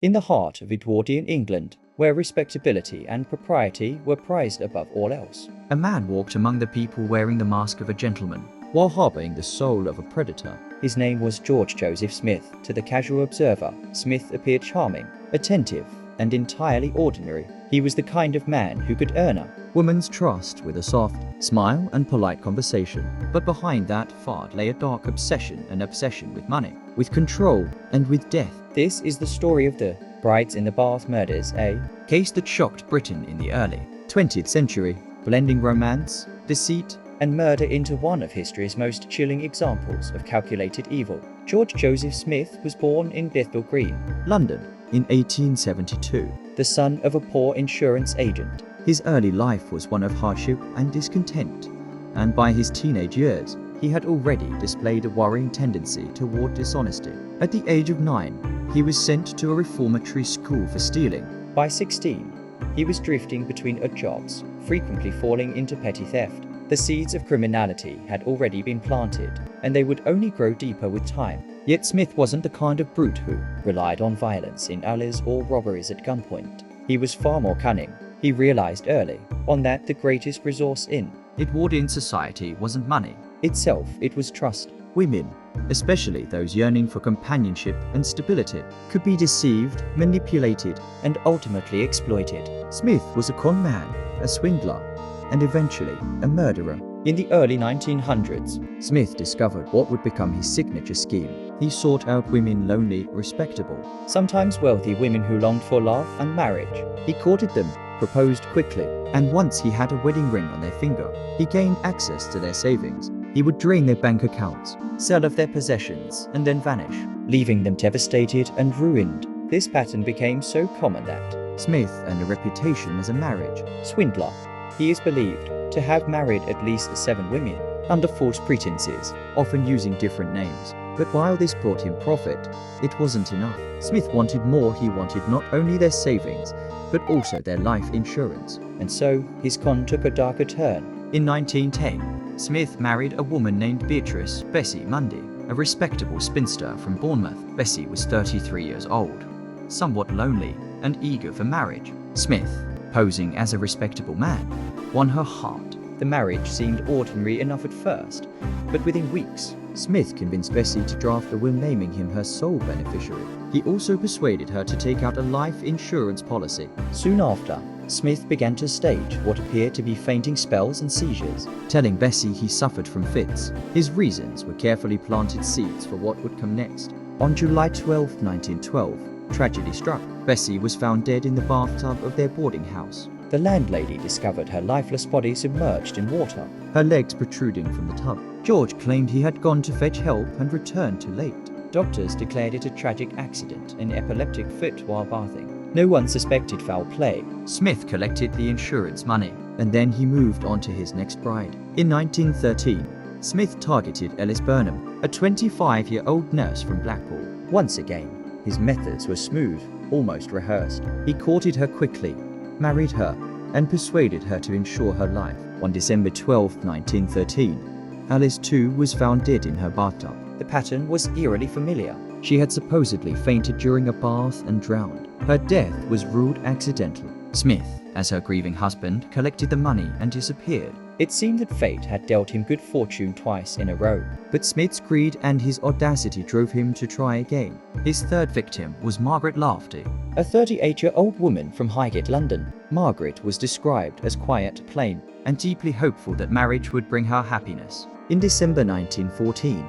In the heart of Edwardian England, where respectability and propriety were prized above all else, a man walked among the people wearing the mask of a gentleman, while harboring the soul of a predator. His name was George Joseph Smith. To the casual observer, Smith appeared charming, attentive, and entirely ordinary. He was the kind of man who could earn a woman's trust with a soft smile and polite conversation. But behind that facade lay a dark obsession, an obsession with money, with control, and with death. This is the story of the Brides in the Bath murders, a case that shocked Britain in the early 20th century, blending romance, deceit, and murder into one of history's most chilling examples of calculated evil. George Joseph Smith was born in Bethnal Green, London, in 1872, the son of a poor insurance agent. His early life was one of hardship and discontent, and by his teenage years, he had already displayed a worrying tendency toward dishonesty. At the age of 9, he was sent to a reformatory school for stealing. By 16, he was drifting between odd jobs, frequently falling into petty theft. The seeds of criminality had already been planted, and they would only grow deeper with time. Yet Smith wasn't the kind of brute who relied on violence in alleys or robberies at gunpoint. He was far more cunning. He realized early on that the greatest resource in Edwardian society wasn't money itself, it was trust. Women, especially those yearning for companionship and stability, could be deceived, manipulated, and ultimately exploited. Smith was a con man, a swindler, and eventually a murderer. In the early 1900s, Smith discovered what would become his signature scheme. He sought out women, lonely, respectable, sometimes wealthy women who longed for love and marriage. He courted them, proposed quickly, and once he had a wedding ring on their finger, he gained access to their savings. He would drain their bank accounts, sell off their possessions, and then vanish, leaving them devastated and ruined. This pattern became so common that Smith earned a reputation as a marriage swindler. He is believed to have married at least 7 women under false pretenses, often using different names. But while this brought him profit, it wasn't enough. Smith wanted more. He wanted not only their savings, but also their life insurance. And so, his con took a darker turn. In 1910, Smith married a woman named Bessie Mundy, a respectable spinster from Bournemouth. Bessie was 33 years old, somewhat lonely, and eager for marriage. Smith, posing as a respectable man, won her heart. The marriage seemed ordinary enough at first, but within weeks, Smith convinced Bessie to draft a will naming him her sole beneficiary. He also persuaded her to take out a life insurance policy. Soon after, Smith began to stage what appeared to be fainting spells and seizures, telling Bessie he suffered from fits. His reasons were carefully planted seeds for what would come next. On July 12, 1912, tragedy struck. Bessie was found dead in the bathtub of their boarding house. The landlady discovered her lifeless body submerged in water, her legs protruding from the tub. George claimed he had gone to fetch help and returned too late. Doctors declared it a tragic accident, an epileptic fit while bathing. No one suspected foul play. Smith collected the insurance money, and then he moved on to his next bride. In 1913, Smith targeted Ellis Burnham, a 25-year-old nurse from Blackpool. Once again, his methods were smooth, almost rehearsed. He courted her quickly, married her, and persuaded her to insure her life. On December 12, 1913, Alice too was found dead in her bathtub. The pattern was eerily familiar. She had supposedly fainted during a bath and drowned. Her death was ruled accidental. Smith, as her grieving husband, collected the money and disappeared. It seemed that fate had dealt him good fortune twice in a row. But Smith's greed and his audacity drove him to try again. His third victim was Margaret Lofty, a 38-year-old woman from Highgate, London. Margaret was described as quiet, plain, and deeply hopeful that marriage would bring her happiness. In December 1914,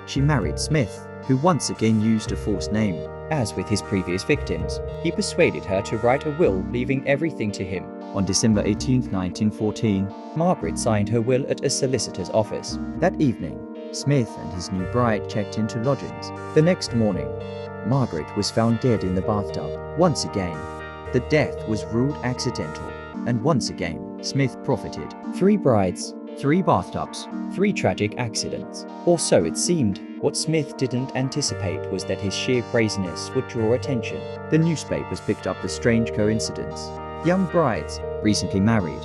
she married Smith, who once again used a false name. As with his previous victims, he persuaded her to write a will leaving everything to him. On December 18, 1914, Margaret signed her will at a solicitor's office. That evening, Smith and his new bride checked into lodgings. The next morning, Margaret was found dead in the bathtub. Once again, the death was ruled accidental, and once again, Smith profited. 3 brides, 3 bathtubs, 3 tragic accidents. Or so it seemed. What Smith didn't anticipate was that his sheer brazenness would draw attention. The newspapers picked up the strange coincidence. Young brides, recently married,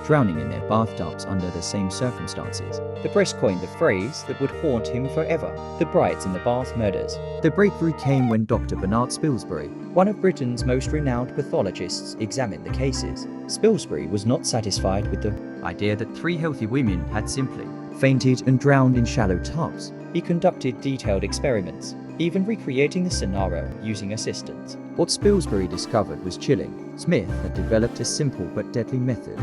drowning in their bathtubs under the same circumstances. The press coined the phrase that would haunt him forever: the brides in the bath murders. The breakthrough came when Dr. Bernard Spilsbury, one of Britain's most renowned pathologists, examined the cases. Spilsbury was not satisfied with the idea that 3 healthy women had simply fainted and drowned in shallow tubs. He conducted detailed experiments, even recreating the scenario using assistants. What Spilsbury discovered was chilling. Smith had developed a simple but deadly method.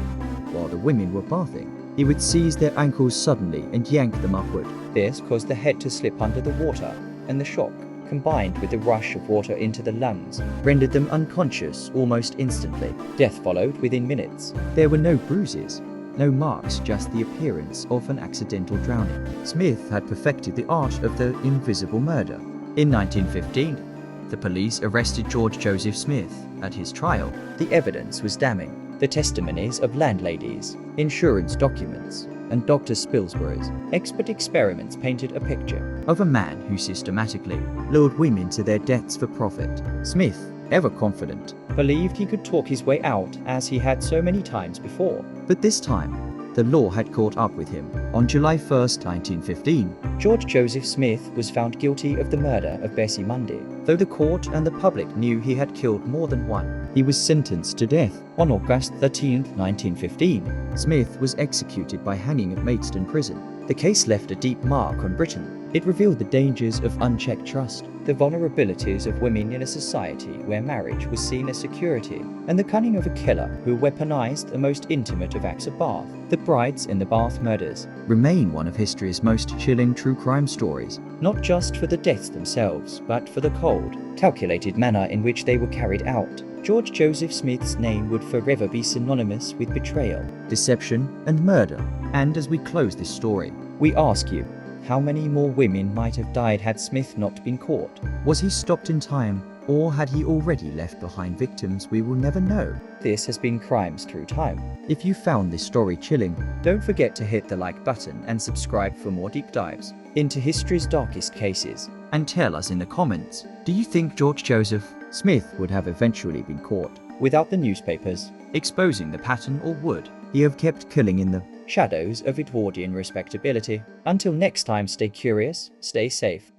While the women were bathing, he would seize their ankles suddenly and yank them upward. This caused the head to slip under the water, and the shock, combined with the rush of water into the lungs, rendered them unconscious almost instantly. Death followed within minutes. There were no bruises, no marks, just the appearance of an accidental drowning. Smith had perfected the art of the invisible murder. In 1915, the police arrested George Joseph Smith. At his trial, the evidence was damning. The testimonies of landladies, insurance documents, and Dr. Spilsbury's expert experiments painted a picture of a man who systematically lured women to their deaths for profit. Smith, ever confident, believed he could talk his way out as he had so many times before. But this time, the law had caught up with him. On July 1st, 1915, George Joseph Smith was found guilty of the murder of Bessie Mundy. Though the court and the public knew he had killed more than one, he was sentenced to death. On August 13, 1915, Smith was executed by hanging at Maidstone Prison. The case left a deep mark on Britain. It revealed the dangers of unchecked trust, the vulnerabilities of women in a society where marriage was seen as security, and the cunning of a killer who weaponized the most intimate of acts of bath. The brides in the bath murders remain one of history's most chilling true crime stories, not just for the deaths themselves, but for the cold, calculated manner in which they were carried out. George Joseph Smith's name would forever be synonymous with betrayal, deception, and murder. And as we close this story, we ask you, how many more women might have died had Smith not been caught? Was he stopped in time, or had he already left behind victims we will never know? This has been Crimes Through Time. If you found this story chilling, don't forget to hit the like button and subscribe for more deep dives into history's darkest cases. And tell us in the comments, do you think George Joseph Smith would have eventually been caught without the newspapers exposing the pattern, or would he have kept killing in the shadows of Edwardian respectability? Until next time, stay curious, stay safe.